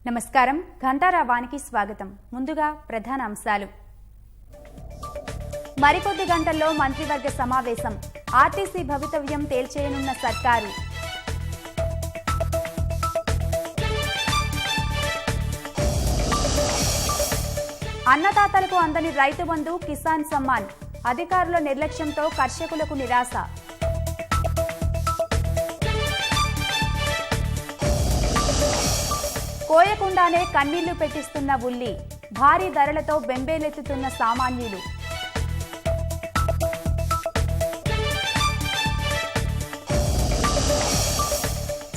నమస్కారం ఘంటారావానికి స్వాగతం. ముందుగా ప్రధాన అంశాలు. మరికొద్ది గంటల్లో మంత్రివర్గ సమావేశం. ఆర్టీసీ భవితవ్యం తేల్చేయనున్న సర్కారు. అన్నదాతలకు అందని రైతు బంధు, కిసాన్ సమ్మాన్. అధికారుల నిర్లక్ష్యంతో కర్షకులకు నిరాశ. కోయకుండానే కన్నీళ్లు పెట్టిస్తున్న ఉల్లి. భారీ ధరలతో బెంబేలెత్తుతున్న సామాన్యులు.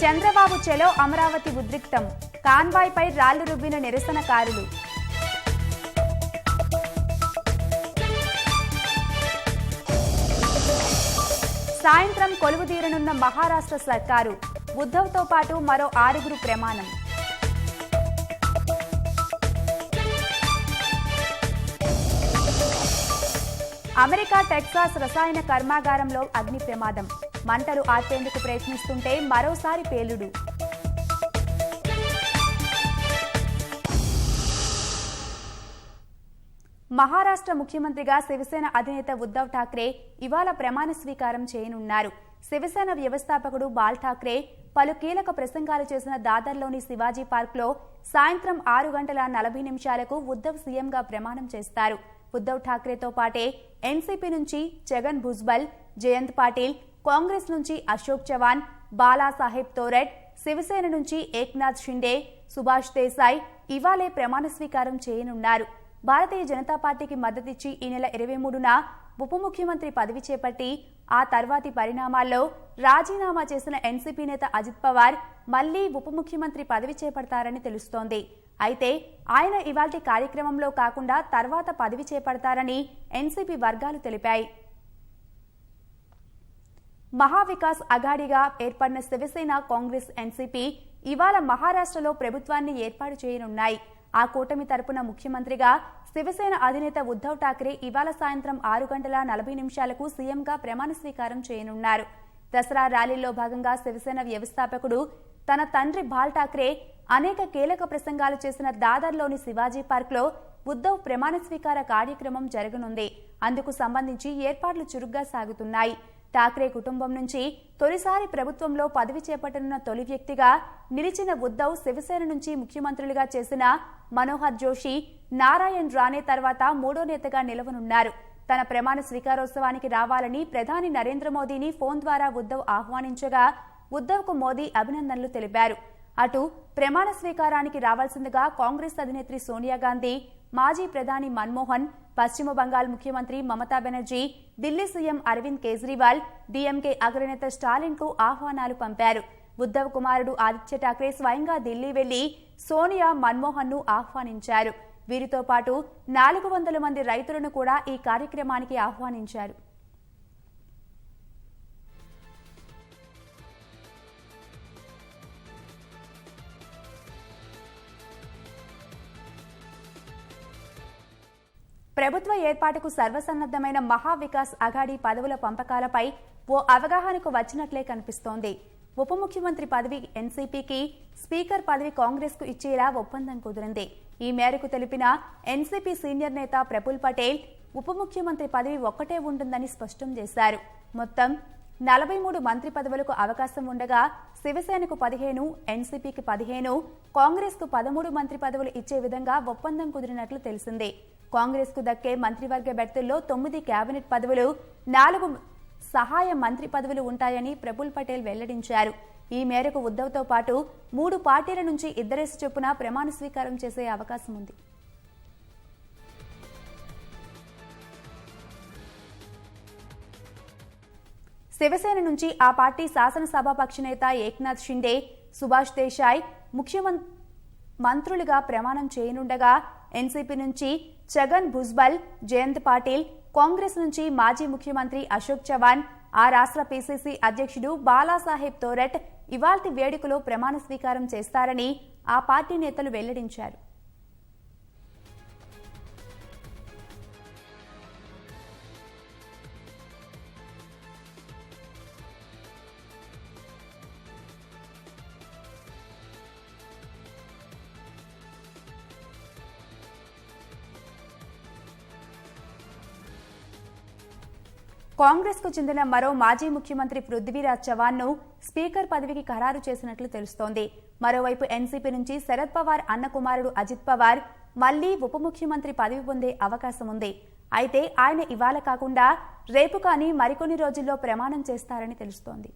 చంద్రబాబు చెలో అమరావతి ఉద్రిక్తం. కాన్వాయ్పై రాళ్లు రుబ్బిన నిరసనకారులు. సాయంత్రం కొలువుదీరనున్న మహారాష్ట్ర సర్కారు. ఉద్ధవ్తో పాటు మరో 6 ప్రమాణం. అమెరికా టెక్సాస్ రసాయన కర్మాగారంలో అగ్ని ప్రమాదం. మంటలు ఆర్పేందుకు ప్రయత్నిస్తుంటే మరోసారి పేలుడు. మహారాష్ట్ర ముఖ్యమంత్రిగా శివసేన అధినేత ఉద్ధవ్ ఠాక్రే ఇవాళ ప్రమాణ స్వీకారం చేయనున్నారు. శివసేన వ్యవస్థాపకుడు బాల్ ఠాక్రే పలు కీలక ప్రసంగాలు చేసిన దాదర్లోని శివాజీ పార్క్లో సాయంత్రం 6:40 ఉద్ధవ్ సీఎంగా ప్రమాణం చేస్తారు. ఉద్ధవ్ ఠాక్రేతో పాటే ఎన్సీపీ నుంచి ఛగన్ భుజ్బల్, జయంత్ పాటిల్, కాంగ్రెస్ నుంచి అశోక్ చవాన్, బాలాసాహెబ్ తోరట్, శివసేన నుంచి ఏక్నాథ్ షిండే, సుభాష్ దేశాయ్ ఇవాళే ప్రమాణ స్వీకారం చేయనున్నారు. భారతీయ జనతా పార్టీకి మద్దతిచ్చి ఈ నెల 23న ఉప ముఖ్యమంత్రి పదవి చేపట్టి ఆ తర్వాతి పరిణామాల్లో రాజీనామా చేసిన ఎన్సీపీ నేత అజిత్ పవార్ మళ్లీ ఉప ముఖ్యమంత్రి పదవి చేపడతారని తెలుస్తోంది. అయితే ఆయన ఇవాల్టి కార్యక్రమంలో కాకుండా తర్వాత పదవి చేపడతారని ఎన్సీపీ వర్గాలు తెలిపాయి. మహావికాస్ అఘాడీగా ఏర్పడిన శివసేన, కాంగ్రెస్, ఎన్సీపీ ఇవాళ మహారాష్ట్రలో ప్రభుత్వాన్ని ఏర్పాటు చేయనున్నాయి. ఆ కూటమి తరపున ముఖ్యమంత్రిగా శివసేన అధినేత ఉద్ధవ్ ఠాక్రే ఇవాళ సాయంత్రం 6:40 సీఎంగా ప్రమాణ స్వీకారం చేయనున్నారు. దసరా ర్యాలీలో భాగంగా శివసేన వ్యవస్థాపకుడు తన తండ్రి బాల్ ఠాక్రే అనేక కీలక ప్రసంగాలు చేసిన దాదర్లోని శివాజీ పార్క్లో ఉద్ధవ్ ప్రమాణ స్వీకార కార్యక్రమం జరగనుంది. అందుకు సంబంధించి ఏర్పాట్లు చురుగ్గా సాగుతున్నాయి. ఠాక్రే కుటుంబం నుంచి తొలిసారి ప్రభుత్వంలో పదవి చేపట్టనున్న తొలి వ్యక్తిగా నిలిచిన ఉద్ధవ్ శివసేన నుంచి ముఖ్యమంత్రులుగా చేసిన మనోహర్ జోషి, నారాయణ్ రానే తర్వాత 3వ నేతగా నిలవనున్నారు. తన ప్రమాణ స్వీకారోత్సవానికి రావాలని ప్రధాని నరేంద్ర మోదీని ఫోన్ ద్వారా ఉద్ధవ్ ఆహ్వానించగా ఉద్ధవ్కు మోదీ అభినందనలు తెలిపారు. అటు ప్రమాణ స్వీకారానికి రావాల్సిందిగా కాంగ్రెస్ అధినేత్రి సోనియా గాంధీ, మాజీ ప్రధాని మన్మోహన్, పశ్చిమ బంగాల్ ముఖ్యమంత్రి మమతా బెనర్జీ, ఢిల్లీ సీఎం అరవింద్ కేజ్రీవాల్, డీఎంకే అగ్రనేత స్టాలిన్ కు ఆహ్వానాలు పంపారు. ఉద్ధవ్ కుమారుడు ఆదిత్య ఠాక్రే స్వయంగా ఢిల్లీ వెళ్లి సోనియా, మన్మోహన్ ను ఆహ్వానించారు. వీరితో పాటు 400 మంది రైతులను కూడా ఈ కార్యక్రమానికి ఆహ్వానించారు. ప్రభుత్వ ఏర్పాటుకు సర్వసన్నద్దమైన మహావికాస్ అఘాడీ పదవుల పంపకాలపై ఓ అవగాహనకు వచ్చినట్లే కనిపిస్తోంది. ఉప ముఖ్యమంత్రి పదవి ఎన్సీపీకి, స్పీకర్ పదవి కాంగ్రెస్ కు ఇచ్చేలా ఒప్పందం కుదిరింది. ఈ మేరకు తెలిపిన ఎన్సీపీ సీనియర్ నేత ప్రఫుల్ పటేల్ ఉప ముఖ్యమంత్రి పదవి ఒక్కటే ఉంటుందని స్పష్టం చేశారు. మొత్తం 43 మంత్రి పదవులకు అవకాశం ఉండగా శివసేనకు 15, ఎన్సీపీకి 15, కాంగ్రెస్ కు 13 మంత్రి పదవులు ఇచ్చే విధంగా ఒప్పందం కుదిరినట్లు తెలిసింది. కాంగ్రెస్ కు దక్కే మంత్రివర్గ బెర్తుల్లో 9 కేబినెట్ పదవులు, 4 సహాయ మంత్రి పదవులు ఉంటాయని ప్రఫుల్ పటేల్ వెల్లడించారు. ఈ మేరకు ఉద్ధవ్తో పాటు 3 పార్టీల నుంచి 2 చొప్పున ప్రమాణ స్వీకారం చేసే అవకాశం ఉంది. శివసేన నుంచి ఆ పార్టీ శాసనసభాపక్ష నేత ఏక్నాథ్ షిండే, సుభాష్ దేశాయ్ మంత్రులుగా ప్రమాణం చేయనుండగా ఎన్సీపీ నుంచి ఛగన్ భుజ్బల్, జయంత్ పాటిల్, కాంగ్రెస్ నుంచి మాజీ ముఖ్యమంత్రి అశోక్ చవాన్, ఆ రాష్ట్ర పీసీసీ అధ్యక్షుడు బాలాసాహెబ్ తోరట్ ఇవాల్టి వేడుకలో ప్రమాణ స్వీకారం చేస్తారని ఆ పార్టీ నేతలు వెల్లడించారు. కాంగ్రెస్ కు చెందిన మరో మాజీ ముఖ్యమంత్రి పృథ్వీరాజ్ చవాన్ ను స్పీకర్ పదవికి ఖరారు చేసినట్లు తెలుస్తోంది. మరోవైపు ఎన్సీపీ నుంచి శరద్ పవార్ అన్న కుమారుడు అజిత్ పవార్ మళ్లీ ఉప ముఖ్యమంత్రి పదవి పొందే అవకాశం ఉంది. అయితే ఆయన ఇవాళ కాకుండా రేపు కానీ మరికొన్ని రోజుల్లో ప్రమాణం చేస్తారని తెలుస్తోంది.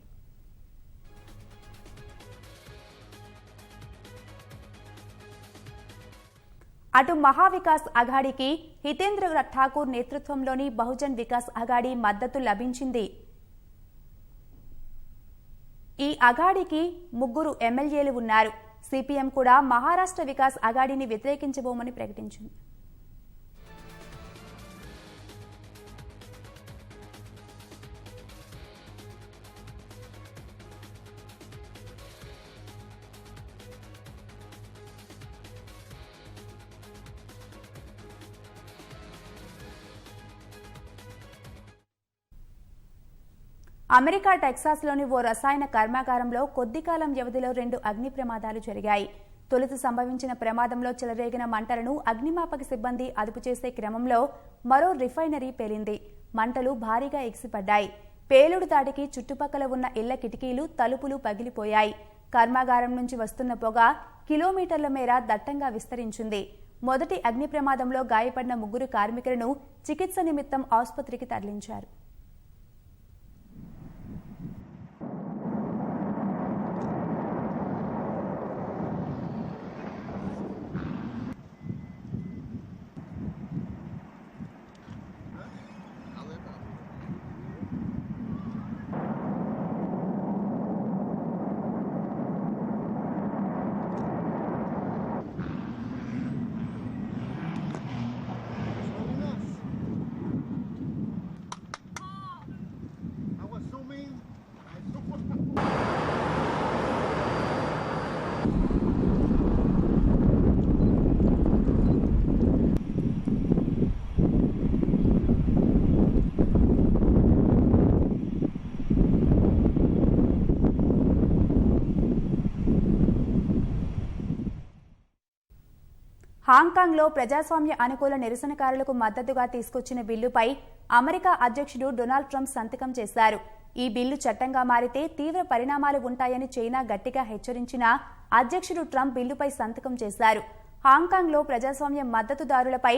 అటు మహావికాస్ అఘాడీకి హితేంద్ర ఠాకూర్ నేతృత్వంలోని బహుజన్ వికాస్ అఘాడీ మద్దతు లభించింది. ఈ అఘాడీకి 3 ఎమ్మెల్యేలు ఉన్నారు. సిపిఎం కూడా మహారాష్ట్ర వికాస్ అఘాడీని వ్యతిరేకించబోమని ప్రకటించింది. అమెరికా టెక్సాస్లోని ఓ రసాయన కర్మాగారంలో కొద్ది కాలం వ్యవధిలో 2 అగ్ని ప్రమాదాలు జరిగాయి. తొలుత సంభవించిన ప్రమాదంలో చెలరేగిన మంటలను అగ్నిమాపక సిబ్బంది అదుపు చేసే క్రమంలో మరో రిఫైనరీ పేలింది. మంటలు భారీగా ఎగిసిపడ్డాయి. పేలుడు దాడికి చుట్టుపక్కల ఉన్న ఇళ్ల కిటికీలు, తలుపులు పగిలిపోయాయి. కర్మాగారం నుంచి వస్తున్న పొగ కిలోమీటర్ల మేర దట్టంగా విస్తరించింది. మొదటి అగ్ని ప్రమాదంలో గాయపడిన 3 కార్మికులను చికిత్స నిమిత్తం ఆసుపత్రికి తరలించారు. హాంకాంగ్లో ప్రజాస్వామ్య అనుకూల నిరసనకారులకు మద్దతుగా తీసుకొచ్చిన బిల్లుపై అమెరికా అధ్యక్షుడు డొనాల్డ్ ట్రంప్ సంతకం చేశారు. ఈ బిల్లు చట్టంగా మారితే తీవ్ర పరిణామాలు ఉంటాయని చైనా గట్టిగా హెచ్చరించినా అధ్యక్షుడు ట్రంప్ బిల్లుపై సంతకం చేశారు. హాంకాంగ్లో ప్రజాస్వామ్య మద్దతుదారులపై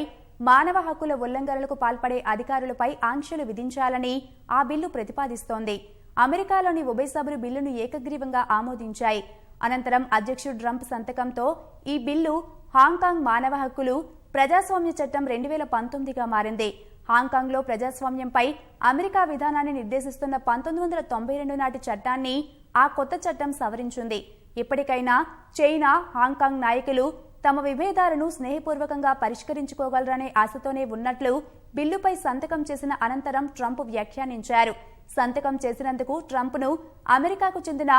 మానవ హక్కుల ఉల్లంఘనలకు పాల్పడే అధికారులపై ఆంక్షలు విధించాలని ఆ బిల్లు ప్రతిపాదిస్తోంది. అమెరికాలోని ఉభయ సభలు బిల్లును ఏకగ్రీవంగా ఆమోదించాయి. అనంతరం అధ్యక్షుడు ట్రంప్ సంతకంతో ఈ బిల్లు హాంకాంగ్ మానవ హక్కులు ప్రజాస్వామ్య చట్టం 2019గా మారింది. హాంకాంగ్లో ప్రజాస్వామ్యంపై అమెరికా విధానాన్ని నిర్దేశిస్తున్న 1992 నాటి చట్టాన్ని ఆ కొత్త చట్టం సవరించింది. ఇప్పటికైనా చైనా, హాంకాంగ్ నాయకులు తమ విభేదాలను స్నేహపూర్వకంగా పరిష్కరించుకోగలరనే ఆశతోనే ఉన్నట్లు బిల్లుపై సంతకం చేసిన అనంతరం ట్రంప్ వ్యాఖ్యానించారు. సంతకం చేసినందుకు ట్రంప్ను అమెరికాకు చెందిన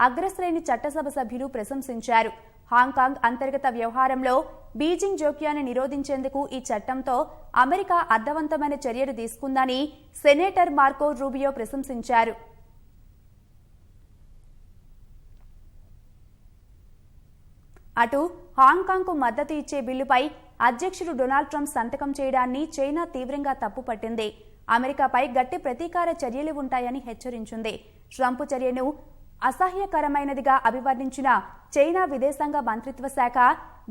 అగ్రశ్రేణి చట్టసభ సభ్యులు ప్రశంసించారు. హాంకాంగ్ అంతర్గత వ్యవహారంలో బీజింగ్ జోక్యాన్ని నిరోధించేందుకు ఈ చట్టంతో అమెరికా అర్థవంతమైన చర్యలు తీసుకుందని సెనేటర్ మార్కో రూబియో ప్రశంసించారు. అటు హాంకాంగ్కు మద్దతు ఇచ్చే బిల్లుపై అధ్యక్షుడు డొనాల్డ్ ట్రంప్ సంతకం చేయడాన్ని చైనా తీవ్రంగా తప్పుపట్టింది. అమెరికాపై గట్టి ప్రతీకార చర్యలు ఉంటాయని హెచ్చరించింది. ట్రంప్ చర్యను అసహ్యకరమైనదిగా అభివర్ణించిన చైనా విదేశాంగ మంత్రిత్వ శాఖ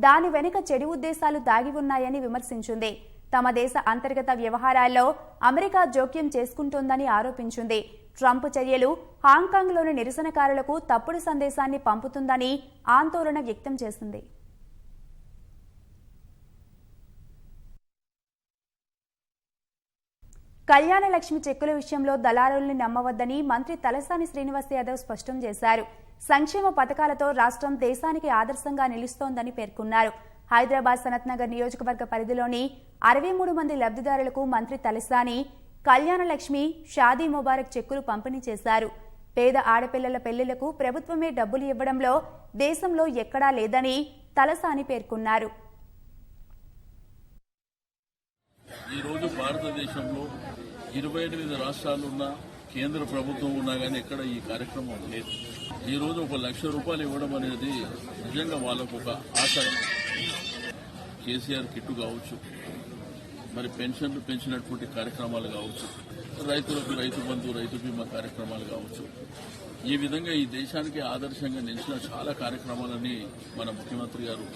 దాని వెనుక చెడు ఉద్దేశాలు దాగి ఉన్నాయని విమర్శించింది. తమ దేశ అంతర్గత వ్యవహారాల్లో అమెరికా జోక్యం చేసుకుంటోందని ఆరోపించింది. ట్రంప్ చర్యలు హాంకాంగ్లోని నిరసనకారులకు తప్పుడు సందేశాన్ని పంపుతుందని ఆందోళన వ్యక్తం చేసింది. కళ్యాణ లక్ష్మి చెక్కుల విషయంలో దళారుల్ని నమ్మవద్దని మంత్రి తలసాని శ్రీనివాస్ యాదవ్ స్పష్టం చేశారు. సంక్షేమ పథకాలతో రాష్ట్రం దేశానికి ఆదర్శంగా నిలుస్తోందని పేర్కొన్నారు. హైదరాబాద్ సనత్ నగర్ నియోజకవర్గ పరిధిలోని 63 మంది లబ్ధిదారులకు మంత్రి తలసాని కళ్యాణ లక్ష్మి, షాదీ ముబారక్ చెక్కులు పంపిణీ చేశారు. పేద ఆడపిల్లల పెళ్లిళ్లకు ప్రభుత్వమే డబ్బులు ఇవ్వడంలో దేశంలో ఎక్కడా లేదని తలసాని పేర్కొన్నారు. ఈ రోజు భారతదేశంలో 28 రాష్ట్రాలున్నా కేంద్ర ప్రభుత్వం ఉన్నా కానీ ఎక్కడ ఈ కార్యక్రమం లేదు. ఈ రోజు 1 లక్ష రూపాయలు ఇవ్వడం అనేది నిజంగా వాళ్ళకు ఒక ఆశయం. కేసీఆర్ కిట్టు కావచ్చు, మరి పెన్షన్లు పెంచినటువంటి కార్యక్రమాలు కావచ్చు, రైతులకు రైతు బంధు, రైతు బీమా కార్యక్రమాలు కావచ్చు. ఈ విధంగా ఈ దేశానికి ఆదర్శంగా నిలిచిన చాలా కార్యక్రమాలని మన ముఖ్యమంత్రి గారు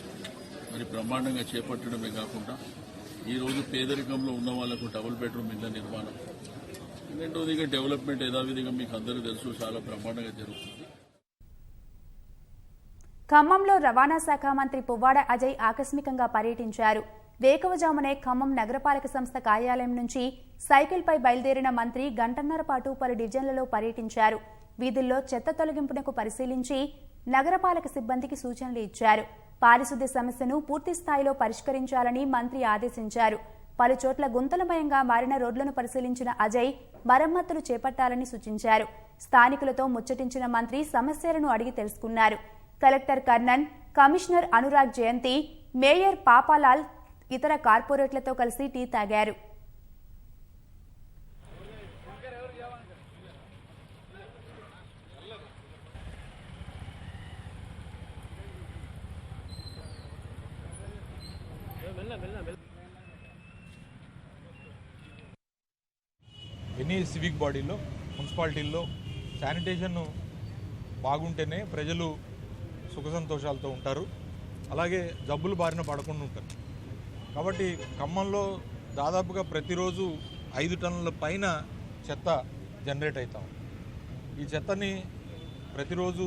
మరి బ్రహ్మాండంగా చేపట్టడమే కాకుండా ఈరోజు పేదరికంలో ఉన్న వాళ్లకు డబుల్ బెడ్రూమ్ ఇళ్ల నిర్మాణం, రెండోదిగా డెవలప్మెంట్ యథావిధిగా మీకు అందరూ తెలుసు చాలా బ్రహ్మాండంగా జరుగుతుంది. ఖమ్మంలో రవాణా శాఖ మంత్రి పువ్వాడ అజయ్ ఆకస్మికంగా పర్యటించారు. వేకువజామునే ఖమ్మం నగరపాలక సంస్థ కార్యాలయం నుంచి సైకిల్పై బయలుదేరిన మంత్రి గంటన్నర పాటు పలు డివిజన్లలో పర్యటించారు. వీధుల్లో చెత్త తొలగింపునకు పరిశీలించి నగరపాలక సిబ్బందికి సూచనలు ఇచ్చారు. పారిశుద్ధ్య సమస్యను పూర్తి స్థాయిలో పరిష్కరించాలని మంత్రి ఆదేశించారు. పలు చోట్ల గుంతలమయంగా మారిన రోడ్లను పరిశీలించిన అజయ్ మరమ్మతులు చేపట్టాలని సూచించారు. స్థానికులతో ముచ్చటించిన మంత్రి సమస్యలను అడిగి తెలుసుకున్నారు. కలెక్టర్ కర్ణన్, కమిషనర్ అనురాగ్ జయంతి, మేయర్ పాపాలాల్ ఇతర కార్పొరేట్లతో కలిసి టీ తాగారు. ఎనీ సివిక్ బాడీలో, మున్సిపాలిటీల్లో శానిటేషన్ బాగుంటేనే ప్రజలు సుఖ సంతోషాలతో ఉంటారు, అలాగే జబ్బులు బారిన పడకుండా ఉంటారు. కాబట్టి ఖమ్మంలో దాదాపుగా ప్రతిరోజు 5 టన్నుల పైన చెత్త జనరేట్ అవుతాం. ఈ చెత్తని ప్రతిరోజు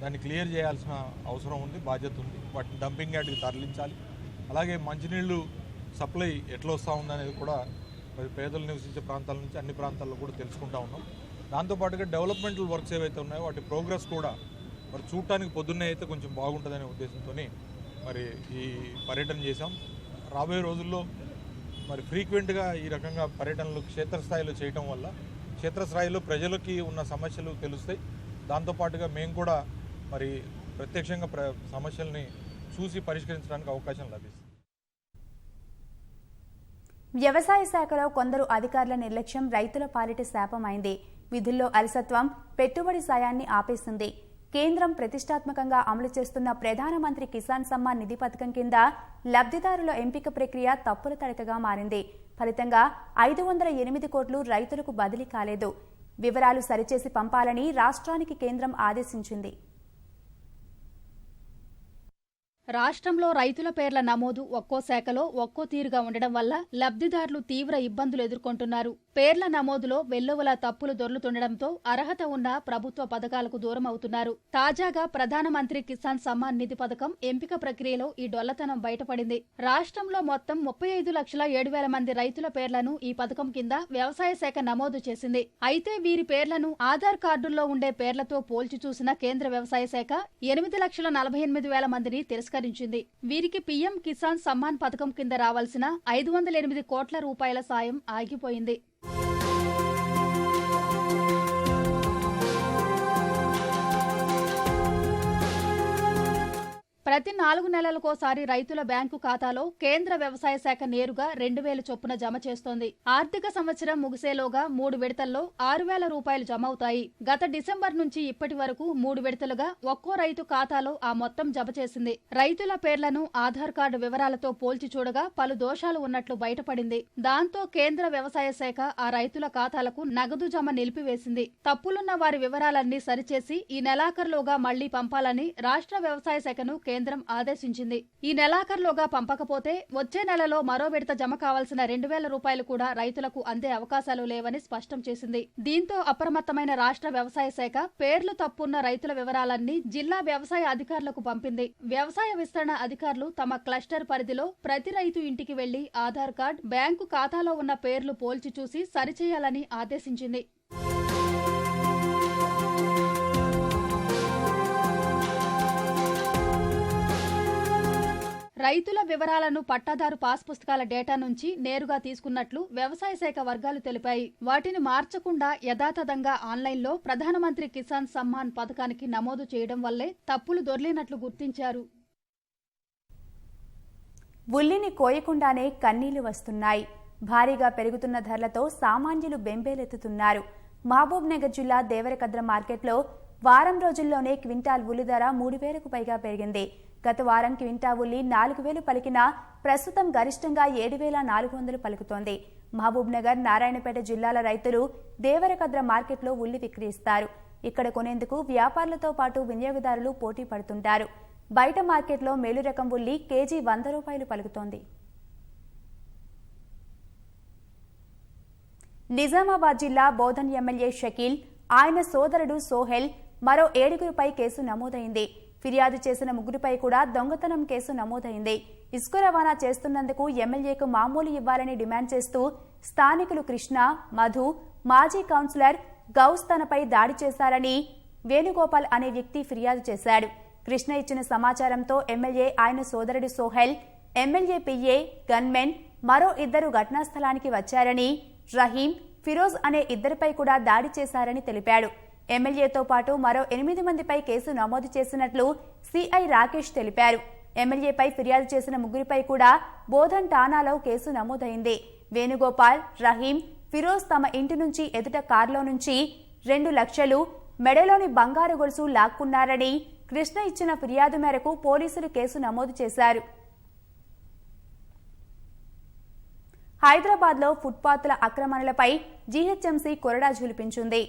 దాన్ని క్లియర్ చేయాల్సిన అవసరం ఉంది, బాధ్యత ఉంది. వాటిని డంపింగ్ యార్డ్కి తరలించాలి. అలాగే మంచినీళ్ళు సప్లై ఎట్లా వస్తూ ఉందనేది కూడా పేదలు నివసించే ప్రాంతాల నుంచి అన్ని ప్రాంతాల్లో కూడా తెలుసుకుంటా ఉన్నాం. దాంతోపాటుగా డెవలప్మెంటల్ వర్క్స్ ఏవైతే ఉన్నాయో వాటి ప్రోగ్రెస్ కూడా మరి చూడటానికి పొద్దున్నే అయితే కొంచెం బాగుంటుందనే ఉద్దేశంతో మరి ఈ పర్యటన చేశాం. రాబోయే రోజుల్లో మరి ఫ్రీక్వెంట్గా ఈ రకంగా పర్యటనలు క్షేత్రస్థాయిలో చేయటం వల్ల క్షేత్రస్థాయిలో ప్రజలకి ఉన్న సమస్యలు తెలుస్తాయి. దాంతోపాటుగా మేము కూడా మరి ప్రత్యక్షంగా సమస్యల్ని చూసి పరిష్కరించడానికి అవకాశం లభిస్తుంది. వ్యవసాయ శాఖలో కొందరు అధికారుల నిర్లక్ష్యం రైతుల పాలిట శాపమైంది. విధుల్లో అలసత్వం పెట్టుబడి సాయాన్ని ఆపేసింది. కేంద్రం ప్రతిష్టాత్మకంగా అమలు చేస్తున్న ప్రధానమంత్రి కిసాన్ సమ్మాన్ నిధి పథకం కింద లబ్ధిదారుల ఎంపిక ప్రక్రియ తప్పుల తడకగా మారింది. ఫలితంగా 508 కోట్లు రైతులకు బదిలీ కాలేదు. వివరాలు సరిచేసి పంపాలని రాష్ట్రానికి కేంద్రం ఆదేశించింది. రాష్ట్రంలో రైతుల పేర్ల నమోదు ఒక్కో శాఖలో ఒక్కో తీరుగా ఉండడం వల్ల లబ్ధిదారులు తీవ్ర ఇబ్బందులు ఎదుర్కొంటున్నారు. పేర్ల నమోదులో వెల్లువల తప్పులు దొర్లుతుండటంతో అర్హత ఉన్న ప్రభుత్వ పథకాలకు దూరం అవుతున్నారు. తాజాగా ప్రధానమంత్రి కిసాన్ సమ్మాన్ నిధి పథకం ఎంపిక ప్రక్రియలో ఈ డొల్లతనం బయటపడింది. రాష్ట్రంలో మొత్తం 35,07,000 మంది రైతుల పేర్లను ఈ పథకం కింద వ్యవసాయ శాఖ నమోదు చేసింది. అయితే వీరి పేర్లను ఆధార్ కార్డుల్లో ఉండే పేర్లతో పోల్చి చూసిన కేంద్ర వ్యవసాయ శాఖ 8,48,000 మందిని తిరస్కరించింది. వీరికి పీఎం కిసాన్ సమ్మాన్ పథకం కింద రావాల్సిన 508 కోట్ల రూపాయల సాయం ఆగిపోయింది. ప్రతి 4 నెలలకోసారి రైతుల బ్యాంకు ఖాతాలో కేంద్ర వ్యవసాయ శాఖ నేరుగా 2,000 చొప్పున జమ చేస్తోంది. ఆర్థిక సంవత్సరం ముగిసేలోగా 3 విడతల్లో 6,000 రూపాయలు జమ అవుతాయి. గత డిసెంబర్ నుంచి ఇప్పటి వరకు 3 విడతలుగా ఒక్కో రైతు ఖాతాలో ఆ మొత్తం జమ చేసింది. రైతుల పేర్లను ఆధార్ కార్డు వివరాలతో పోల్చి చూడగా పలు దోషాలు ఉన్నట్లు బయటపడింది. దాంతో కేంద్ర వ్యవసాయ శాఖ ఆ రైతుల ఖాతాలకు నగదు జమ నిలిపివేసింది. తప్పులున్న వారి వివరాలన్నీ సరిచేసి ఈ నెలాఖరులోగా మళ్లీ పంపాలని రాష్ట్ర వ్యవసాయ శాఖను కేంద్రం ఆదేశించింది. ఈ నెలాఖరులోగా పంపకపోతే వచ్చే నెలలో మరో విడత జమ కావాల్సిన 2,000 రూపాయలు కూడా రైతులకు అందే అవకాశాలు లేవని స్పష్టం చేసింది. దీంతో అప్రమత్తమైన రాష్ట్ర వ్యవసాయ శాఖ పేర్లు తప్పున్న రైతుల వివరాలన్నీ జిల్లా వ్యవసాయ అధికారులకు పంపింది. వ్యవసాయ విస్తరణ అధికారులు తమ క్లస్టర్ పరిధిలో ప్రతి రైతు ఇంటికి వెళ్లి ఆధార్ కార్డు, బ్యాంకు ఖాతాలో ఉన్న పేర్లు పోల్చి చూసి సరిచేయాలని ఆదేశించింది. రైతుల వివరాలను పట్టాదారు పాస్ పుస్తకాల డేటా నుంచి నేరుగా తీసుకున్నట్లు వ్యవసాయ శాఖ వర్గాలు తెలిపాయి. వాటిని మార్చకుండా యథాతథంగా ఆన్లైన్లో ప్రధానమంత్రి కిసాన్ సమ్మాన్ పథకానికి నమోదు చేయడం వల్లే తప్పులు దొర్లినట్లు గుర్తించారు. ఉల్లిని కోయకుండానే కన్నీళ్లు వస్తున్నాయి. భారీగా పెరుగుతున్న ధరలతో సామాన్యులు బెంబేలెత్తుతున్నారు. మహబూబ్ నగర్ జిల్లా దేవరకద్ర మార్కెట్లో వారం రోజుల్లోనే క్వింటాల్ ఉల్లి ధర 3,000కు పైగా పెరిగింది. గత వారం క్వింటా ఉల్లి 4,000 పలికినా ప్రస్తుతం గరిష్టంగా 7,400 పలుకుతోంది. మహబూబ్నగర్, నారాయణపేట జిల్లాల రైతులు దేవరకద్ర మార్కెట్లో ఉల్లి విక్రయిస్తారు. ఇక్కడ కొనేందుకు వ్యాపారులతో పాటు వినియోగదారులు పోటీ పడుతుంటారు. బయట మార్కెట్లో మేలు రకం ఉల్లి కేజీ 100 రూపాయలు పలుకుతోంది. నిజామాబాద్ జిల్లా బోధన్ ఎమ్మెల్యే షకీల్, ఆయన సోదరుడు సోహెల్, మరో 7గురిపై కేసు నమోదైంది. ఫిర్యాదు చేసిన 3పై కూడా దొంగతనం కేసు నమోదైంది. ఇసుక రవాణా చేస్తున్నందుకు ఎమ్మెల్యేకు మామూలు ఇవ్వాలని డిమాండ్ చేస్తూ స్థానికులు కృష్ణ, మధు, మాజీ కౌన్సిలర్ గౌస్ తనపై దాడి చేశారని వేణుగోపాల్ అనే వ్యక్తి ఫిర్యాదు చేశాడు. కృష్ణ ఇచ్చిన సమాచారంతో ఎమ్మెల్యే, ఆయన సోదరుడు సోహెల్, ఎమ్మెల్యే పిఏ, గన్మెన్, మరో 2 ఘటనా స్థలానికి వచ్చారని, రహీం, ఫిరోజ్ అనే 2పై కూడా దాడి చేశారని తెలిపాడు. ఎమ్మెల్యేతో పాటు మరో 8 మందిపై కేసు నమోదు చేసినట్లు సిఐ రాకేష్ తెలిపారు. ఎమ్మెల్యేపై ఫిర్యాదు చేసిన 3పై కూడా బోధన్ ఠాణాలో కేసు నమోదైంది. వేణుగోపాల్, రహీం, ఫిరోజ్ తమ ఇంటి నుంచి ఎదుట కారులో నుంచి 2 లక్షలు మెడలోని బంగారు గొలుసు లాక్కున్నారని కృష్ణ ఇచ్చిన ఫిర్యాదు మేరకు పోలీసులు కేసు నమోదు చేశారు. హైదరాబాద్లో ఫుట్పాత్ల ఆక్రమణలపై జీహెచ్ఎంసీ కొరడా జూలిపించింది.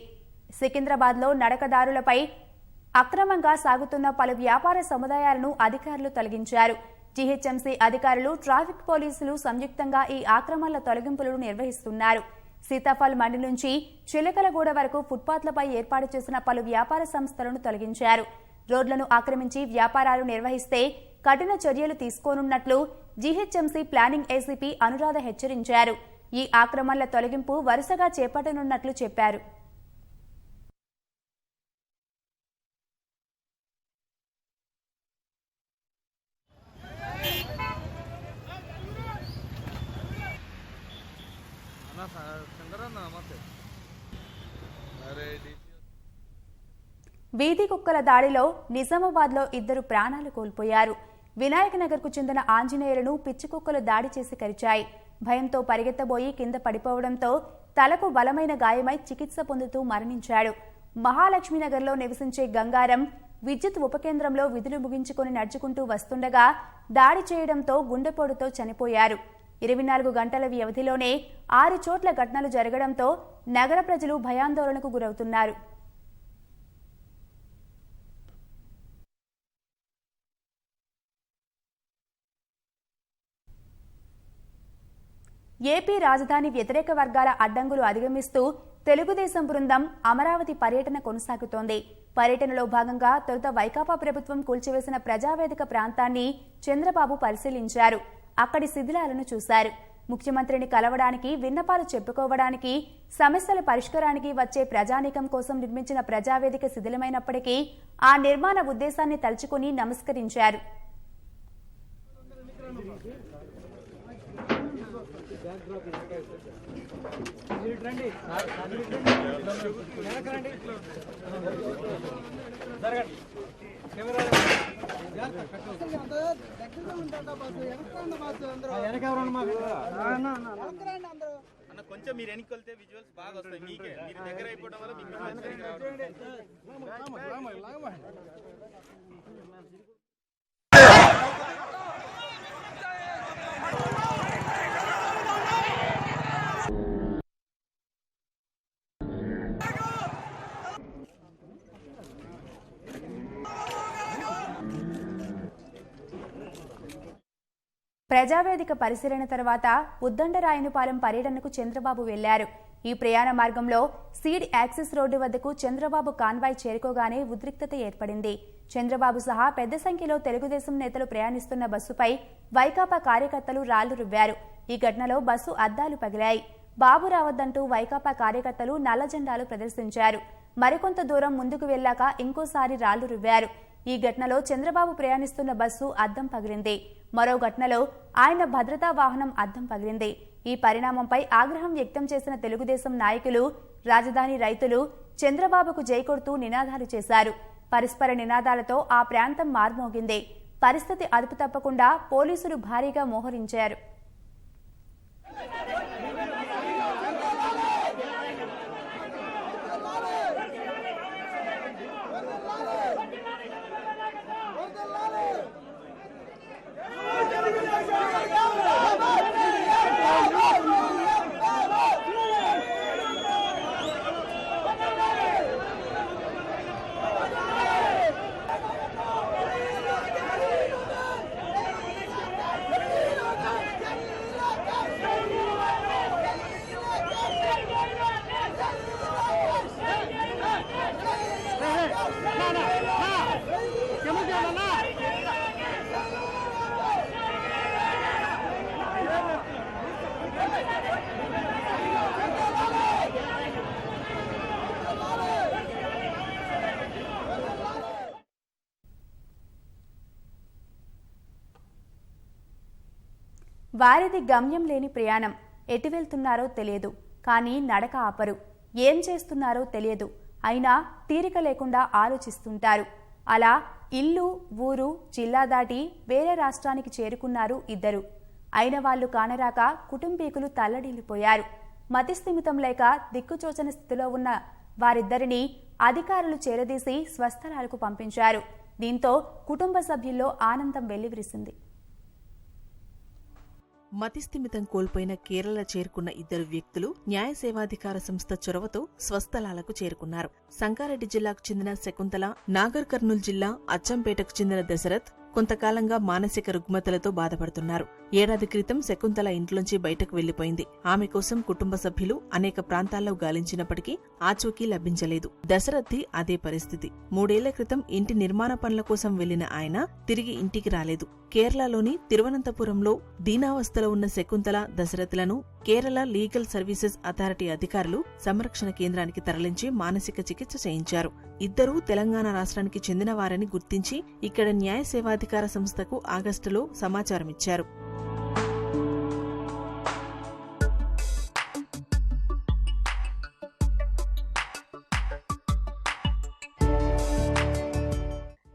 సికింద్రాబాద్లో నడకదారులపై అక్రమంగా సాగుతున్న పలు వ్యాపార సముదాయాలను అధికారులు తొలగించారు. జీహెచ్ఎంసీ అధికారులు, ట్రాఫిక్ పోలీసులు సంయుక్తంగా ఈ ఆక్రమణల తొలగింపులను నిర్వహిస్తున్నారు. సీతాఫల్ మండి నుంచి చిలకలగూడ వరకు ఫుట్పాత్లపై ఏర్పాటు చేసిన పలు వ్యాపార సంస్థలను తొలగించారు. రోడ్లను ఆక్రమించి వ్యాపారాలు నిర్వహిస్తే కఠిన చర్యలు తీసుకోనున్నట్లు జీహెచ్ఎంసీ ప్లానింగ్ ఏసీపీ అనురాధ హెచ్చరించారు. ఈ ఆక్రమణల తొలగింపు వరుసగా చేపట్టనున్నట్లు చెప్పారు. వీధి కుక్కల దాడిలో నిజామాబాద్లో 2 ప్రాణాలు కోల్పోయారు. వినాయక నగర్కు చెందిన ఆంజనేయులను పిచ్చి కుక్కలు దాడి చేసి కరిచాయి. భయంతో పరిగెత్తబోయి కింద పడిపోవడంతో తలకు బలమైన గాయమై చికిత్స పొందుతూ మరణించాడు. మహాలక్ష్మీనగర్లో నివసించే గంగారం విద్యుత్ ఉపకేంద్రంలో విధులు ముగించుకుని నడుచుకుంటూ వస్తుండగా దాడి చేయడంతో గుండెపోటుతో చనిపోయారు. 24 గంటల వ్యవధిలోనే 6 చోట్ల ఘటనలు జరగడంతో నగర ప్రజలు భయాందోళనకు గురవుతున్నారు. ఏపీ రాజధాని వ్యతిరేక వర్గాల అడ్డంకులు అధిగమిస్తూ తెలుగుదేశం బృందం అమరావతి పర్యటన కొనసాగుతోంది. పర్యటనలో భాగంగా తొలుత వైకాపా ప్రభుత్వం కూల్చివేసిన ప్రజావేదిక ప్రాంతాన్ని చంద్రబాబు పరిశీలించారు. అక్కడి శిథిలాలను చూశారు. ముఖ్యమంత్రిని కలవడానికి, విన్నపాలు చెప్పుకోవడానికి, సమస్యల పరిష్కారానికి వచ్చే ప్రజానీకం కోసం నిర్మించిన ప్రజావేదిక శిథిలమైనప్పటికీ ఆ నిర్మాణ ఉద్దేశాన్ని తలుచుకుని నమస్కరించారు. కొంచెం మీరు వెనక్కి వెళ్తే విజువల్స్ బాగా వస్తాయి. మీకే మీరు దగ్గర అయిపోవడం వల్ల మీకు ప్రజావేదిక పరిశీలన తర్వాత ఉద్దండరాయనిపాలెం పర్యటనకు చంద్రబాబు వెళ్లారు. ఈ ప్రయాణ మార్గంలో సీడ్ యాక్సిస్ రోడ్డు వద్దకు చంద్రబాబు కాన్వాయ్ చేరుకోగానే ఉద్రిక్తత ఏర్పడింది. చంద్రబాబు సహా పెద్ద సంఖ్యలో తెలుగుదేశం నేతలు ప్రయాణిస్తున్న బస్సుపై వైకాపా కార్యకర్తలు రాళ్లు రువ్వారు. ఈ ఘటనలో బస్సు అద్దాలు పగిలాయి. బాబు రావద్దంటూ వైకాపా కార్యకర్తలు నల్ల జెండాలు ప్రదర్శించారు. మరికొంత దూరం ముందుకు వెళ్లాక ఇంకోసారి రాళ్లు రువ్వారు. ఈ ఘటనలో చంద్రబాబు ప్రయాణిస్తున్న బస్సు అద్దం పగిలింది. మరో ఘటనలో ఆయన భద్రతా వాహనం అద్దం పగిలింది. ఈ పరిణామంపై ఆగ్రహం వ్యక్తం చేసిన తెలుగుదేశం నాయకులు, రాజధాని రైతులు చంద్రబాబుకు జైకొడుతూ నినాదాలు చేశారు. పరస్పర నినాదాలతో ఆ ప్రాంతం మార్మోగింది. పరిస్థితి అదుపు తప్పకుండా పోలీసులు భారీగా మోహరించారు. వారిది గమ్యం లేని ప్రయాణం. ఎటు వెళ్తున్నారో తెలియదు, కానీ నడక ఆపరు. ఏం చేస్తున్నారో తెలియదు, అయినా తీరిక లేకుండా ఆలోచిస్తుంటారు. అలా ఇల్లు, ఊరు, జిల్లా దాటి వేరే రాష్ట్రానికి చేరుకున్నారు ఇద్దరు. అయిన వాళ్లు కానరాక కుటుంబీకులు తల్లడిల్లిపోయారు. మతిస్థిమితం లేక దిక్కుచోచని స్థితిలో ఉన్న వారిద్దరిని అధికారులు చేరదీసి స్వస్థలాలకు పంపించారు. దీంతో కుటుంబ సభ్యుల్లో ఆనందం వెల్లివిరిసింది. మతిస్థిమితం కోల్పోయిన కేరళ చేరుకున్న ఇద్దరు వ్యక్తులు న్యాయ సేవాధికార సంస్థ చొరవతో స్వస్థలాలకు చేరుకున్నారు. సంగారెడ్డి జిల్లాకు చెందిన శకుంతల, నాగర్ కర్నూల్ జిల్లా అచ్చంపేటకు చెందిన దశరథ్ కొంతకాలంగా మానసిక రుగ్మతలతో బాధపడుతున్నారు. ఏడాది క్రితం శకుంతల ఇంట్లోంచి బయటకు వెళ్లిపోయింది. ఆమె కోసం కుటుంబ సభ్యులు అనేక ప్రాంతాల్లో గాలించినప్పటికీ ఆచూకీ లభించలేదు. దశరథ్ది అదే పరిస్థితి. 3 ఏళ్ల క్రితం ఇంటి నిర్మాణ పనుల కోసం వెళ్లిన ఆయన తిరిగి ఇంటికి రాలేదు. కేరళలోని తిరువనంతపురంలో దీనావస్థలో ఉన్న శకుంతల, దశరథ్లను కేరళ లీగల్ సర్వీసెస్ అథారిటీ అధికారులు సంరక్షణ కేంద్రానికి తరలించి మానసిక చికిత్స చేయించారు. ఇద్దరూ తెలంగాణ రాష్ట్రానికి చెందినవారని గుర్తించి ఇక్కడ న్యాయ సేవాధికార సంస్థకు ఆగస్టులో సమాచారమిచ్చారు.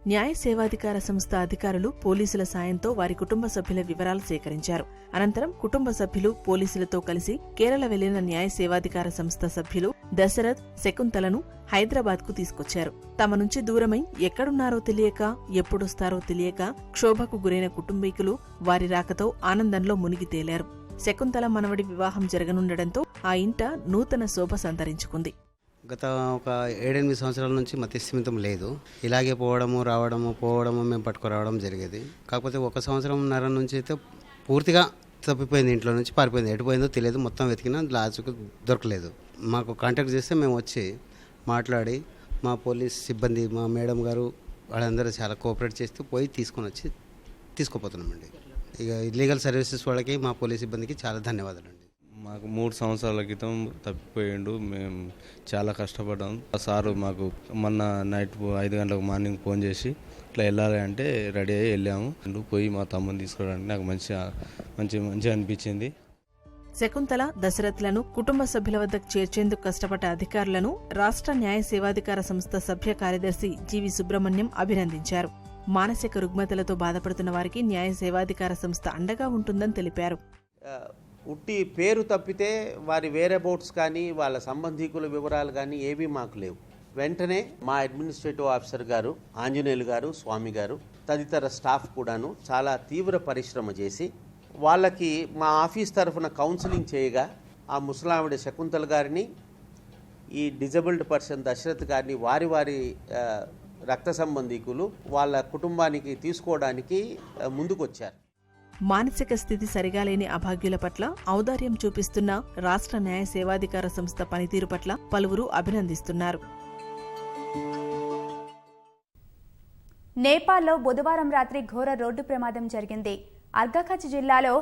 న్యాయ సేవాధికార సంస్థ అధికారులు పోలీసుల సాయంతో వారి కుటుంబ సభ్యుల వివరాలు సేకరించారు. అనంతరం కుటుంబ సభ్యులు పోలీసులతో కలిసి కేరళ వెళ్లిన న్యాయ సేవాధికార సంస్థ సభ్యులు దశరథ్, శకుంతలను హైదరాబాద్ కు తీసుకొచ్చారు. తమ నుంచి దూరమై ఎక్కడున్నారో తెలియక, ఎప్పుడొస్తారో తెలియక క్షోభకు గురైన కుటుంబీకులు వారి రాకతో ఆనందంలో మునిగి తేలారు. శకుంతల మనవడి వివాహం జరగనుండటంతో ఆ ఇంట నూతన శోభ సంతరించుకుంది. గత ఒక 7-8 సంవత్సరాల నుంచి మతిస్థిమితం లేదు. ఇలాగే పోవడము మేము పట్టుకురావడం జరిగేది. కాకపోతే 1 సంవత్సరంన్నర నుంచి అయితే పూర్తిగా తప్పిపోయింది. ఇంట్లో నుంచి పారిపోయింది. ఎటుపోయిందో తెలియదు. మొత్తం వెతికినా లాస్ట్కు దొరకలేదు. మాకు కాంటాక్ట్ చేస్తే మేము వచ్చి మాట్లాడి మా పోలీస్ సిబ్బంది, మా మేడం గారు వాళ్ళందరూ చాలా కోఆపరేట్ చేస్తూ పోయి తీసుకుపోతున్నామండి. ఇక లీగల్ సర్వీసెస్ వాళ్ళకి, మా పోలీస్ సిబ్బందికి చాలా ధన్యవాదాలు అండి. మాకు 3 సంవత్సరాల క్రితం తప్పిపోయిండు. మేము చాలా కష్టపడ్డాం. ఆ సారు మాకు మొన్న నైట్ 5 గంటలకు మార్నింగ్ ఫోన్ చేసి ఇట్లా వెళ్ళాలి అంటే రెడీ అయ్యి వెళ్ళాము. పోయి మా తమ్ముని తీసుకోవడానికి నాకు మంచిగా అనిపించింది. శకుంతల, దశరథ్లను కుటుంబ సభ్యుల వద్దకు చేర్చేందుకు కష్టపడ్డ అధికారులను రాష్ట్ర న్యాయ సేవాధికార సంస్థ సభ్య కార్యదర్శి జీవి సుబ్రహ్మణ్యం అభినందించారు. మానసిక రుగ్మతలతో బాధపడుతున్న వారికి న్యాయ సేవాధికార సంస్థ అండగా ఉంటుందని తెలిపారు. ఉట్టి పేరు తప్పితే వారి వేరబౌట్స్ కానీ వాళ్ళ సంబంధికుల వివరాలు కానీ ఏవీ మాకు లేవు. వెంటనే మా అడ్మినిస్ట్రేటివ్ ఆఫీసర్ గారు, ఆంజనేయులు గారు, స్వామి గారు, తదితర స్టాఫ్ కూడాను చాలా తీవ్ర పరిశ్రమ చేసి వాళ్ళకి మా ఆఫీస్ తరఫున కౌన్సిలింగ్ చేయగా ఆ ముసలావిడ శకుంతల గారిని, ఈ డిజబుల్డ్ పర్సన్ దశరథ్ గారిని వారి రక్త సంబంధికులు వాళ్ళ కుటుంబానికి తీసుకోవడానికి ముందుకొచ్చారు. మానసిక స్థితి సరిగా లేని అభాగ్యుల పట్ల ఔదార్యం చూపిస్తున్న రాష్ట్ర న్యాయ సేవాధికార సంస్థ పనితీరు పట్ల పలువురు అభినందిస్తున్నారు. నేపాల్లో బుధవారం రాత్రి ఘోర రోడ్డు ప్రమాదం జరిగింది. అర్ఘకచ్ జిల్లాలో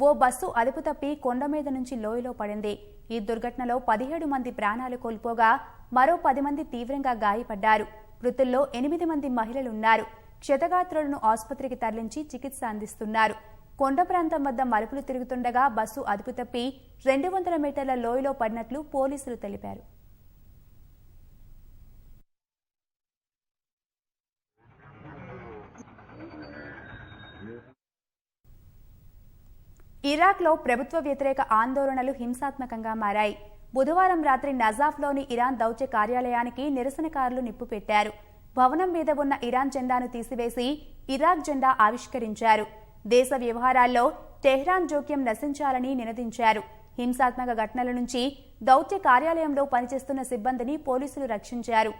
ఓ బస్సు అదుపు తప్పి కొండ మీద నుంచి లోయలో పడింది. ఈ దుర్ఘటనలో 17 మంది ప్రాణాలు కోల్పోగా మరో 10 మంది తీవ్రంగా గాయపడ్డారు. మృతుల్లో 8 మంది మహిళలున్నారు. క్షతగాత్రులను ఆసుపత్రికి తరలించి చికిత్స అందిస్తున్నారు. కొండ ప్రాంతం వద్ద మలుపులు తిరుగుతుండగా బస్సు అదుపు తప్పి 200 మీటర్ల లోయలో పడినట్లు పోలీసులు తెలిపారు. ఇరాక్లో ప్రభుత్వ వ్యతిరేక ఆందోళనలు హింసాత్మకంగా మారాయి. బుధవారం రాత్రి నజాఫ్లోని ఇరాన్ దౌత్య కార్యాలయానికి నిరసనకారులు నిప్పు పెట్టారు. భవనం మీద ఉన్న ఇరాన్ జెండాను తీసివేసి ఇరాక్ జెండా ఆవిష్కరించారు. దేశ వ్యవహారాల్లో టెహ్రాన్ జోక్యం నశించాలని నినదించారు. హింసాత్మక ఘటనల నుంచి దౌత్య కార్యాలయంలో పనిచేస్తున్న సిబ్బందిని పోలీసులు రక్షించారు.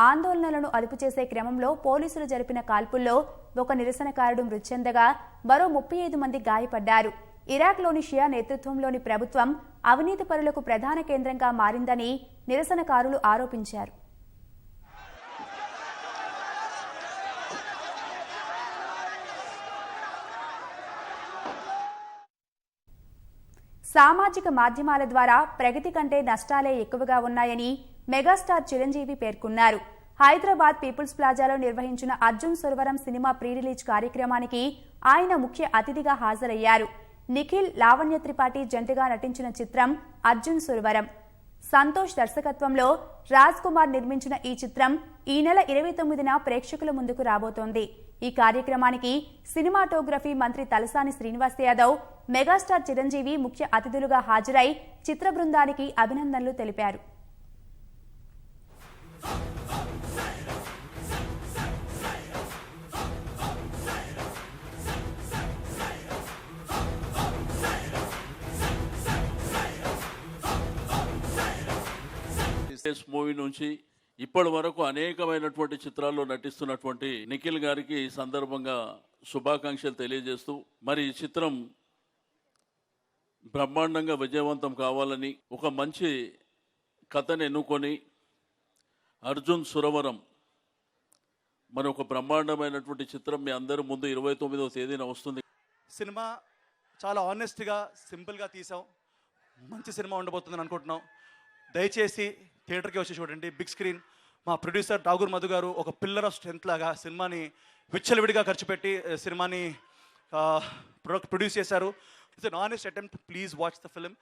ఆందోళనలను అదుపు చేసే క్రమంలో పోలీసులు జరిపిన కాల్పుల్లో ఒక నిరసనకారుడు మృతి చెందగా మరో 35 మంది గాయపడ్డారు. ఇరాక్లోని షియా నేతృత్వంలోని ప్రభుత్వం అవినీతి పరులకు ప్రధాన కేంద్రంగా మారిందని నిరసనకారులు ఆరోపించారు. సామాజిక మాధ్యమాల ద్వారా ప్రగతి కంటే నష్టాలే ఎక్కువగా ఉన్నాయని మెగాస్టార్ చిరంజీవి పేర్కొన్నారు. హైదరాబాద్ పీపుల్స్ ప్లాజాలో నిర్వహించిన Arjun Suravaram cinema pre release కార్యక్రమానికి ఆయన ముఖ్య అతిథిగా హాజరయ్యారు. నిఖిల్, లావణ్య త్రిపాఠి జంటగా నటించిన చిత్రం అర్జున్ సురవరం. సంతోష్ దర్శకత్వంలో రాజ్ కుమార్ నిర్మించిన ఈ చిత్రం ఈ నెల 29న ప్రేక్షకుల ముందుకు రాబోతోంది. ఈ కార్యక్రమానికి సినిమాటోగ్రఫీ మంత్రి తలసాని శ్రీనివాస్ యాదవ్, మెగాస్టార్ చిరంజీవి ముఖ్య అతిథులుగా హాజరై చిత్ర బృందానికి అభినందనలు తెలిపారు. మూవీ నుంచి ఇప్పటి వరకు అనేకమైనటువంటి చిత్రాల్లో నటిస్తున్నటువంటి నిఖిల్ గారికి ఈ సందర్భంగా శుభాకాంక్షలు తెలియజేస్తూ, మరి ఈ చిత్రం బ్రహ్మాండంగా విజయవంతం కావాలని ఒక మంచి కథను ఎన్నుకొని అర్జున్ సురవరం మరి ఒక బ్రహ్మాండమైనటువంటి చిత్రం మీ అందరి ముందు 29వ తేదీన వస్తుంది. సినిమా చాలా ఆనెస్ట్గా సింపుల్గా తీసాం. మంచి సినిమా ఉండబోతుందని అనుకుంటున్నాం. దయచేసి థియేటర్కి వచ్చి చూడండి. Big screen. మా ప్రొడ్యూసర్ ఠాగూర్ మధు గారు ఒక పిల్లర్ ఆఫ్ స్ట్రెంత్ లాగా సినిమాని విచ్చలవిడిగా ఖర్చు పెట్టి సినిమాని ప్రొడ్యూస్ చేశారు. It's an honest attempt. Please watch the film.